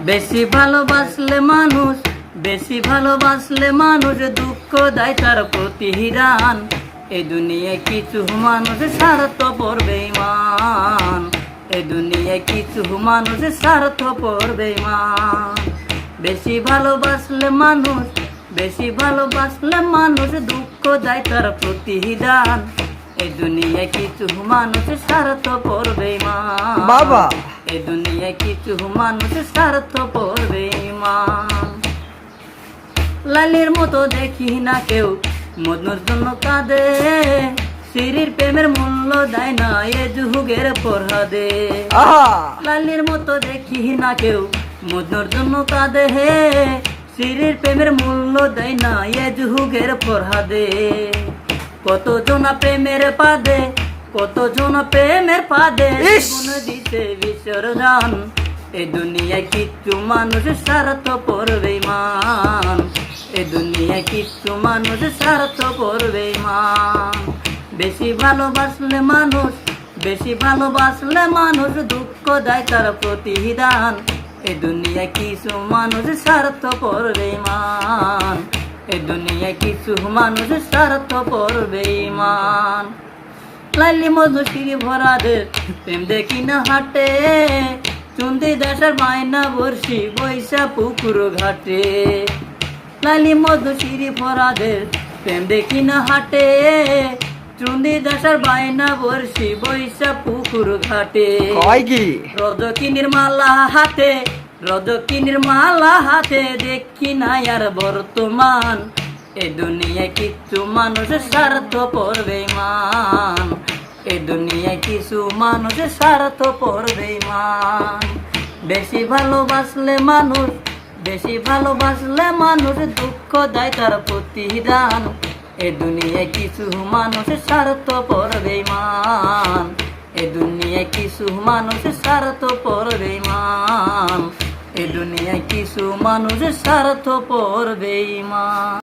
বেশি ভালোবাসলে মানুষ, বেশি ভালোবাসলে মানুষ দুঃখ দেয় তার প্রতিদান। এই দুনিয়ায় কিছু মানুষ স্বার্থপর বেঈমান, এই দুনিয়ায় কিছু মানুষ স্বার্থপর বেঈমান। বেশি ভালোবাসলে মানুষ, বেশি ভালোবাসলে মানুষ দুঃখ দেয় তার প্রতিদান। এই দুনিয়ায় কিছু মানুষ স্বার্থপর বেঈমান বাবা, এই দুনিয়ায় কিছু মানুষ স্বার্থপর বেঈমান। লালির মতো দেখি না কেউ মজনুর জন্য কাঁদে, সিরির প্রেমের মূল্য দেয় না এ যুগের ফরহাদে। লালির মতো দেখি না কেউ মজনুর জন্য কাঁদে, সিরির প্রেমের মূল্য দেয় না এ যুগের ফরহাদে। কত জনা প্রেমের পাদে, কত জন প্রেমের পাদে জীবন দিতে বিসর্জন। এই দুনিয়ায় কিছু মানুষ স্বার্থপর বেঈমান, এই দুনিয়ায় কিছু মানুষ স্বার্থপর বেঈমান। বেশি ভালোবাসলে মানুষ, বেশি ভালোবাসলে মানুষ দুঃখ দেয় তার প্রতিদান। এই দুনিয়ায় কিছু মানুষ স্বার্থপর বেঈমান, এই দুনিয়ায় কিছু মানুষ স্বার্থপর বেঈমান। লাইলি মধুশ্রী ভরাদের প্রেম দেখি না হাটে, চুন্দি দেশের মায়না বর্ষি বৈশা পুকুর ঘাটে। লাইলি মধুশ্রী ভরাদের প্রেম দেখি না হাটে, চুন্দি দেশের বায়না বর্ষি বৈশা পুকুর ঘাটে। রজকিনীর মালা হাতে, রজকিনীর মালা হাতে দেখি না আর বর্তমান। এ দুনিয়ায় কিছু মানুষ স্বার্থপর বেঈমান, এ দুনিয়ায় কিছু মানুষ স্বার্থপর বেঈমান। বেশি ভালোবাসলে মানুষ, বেশি ভালোবাসলে মানুষ দুঃখ দেয় তার প্রতিদান। এ দুনিয়ায় কিছু মানুষ স্বার্থপর বেঈমান, এ দুনিয়ায় কিছু মানুষ স্বার্থপর বেঈমান, এ দুনিয়ায় কিছু মানুষ স্বার্থপর বেঈমান।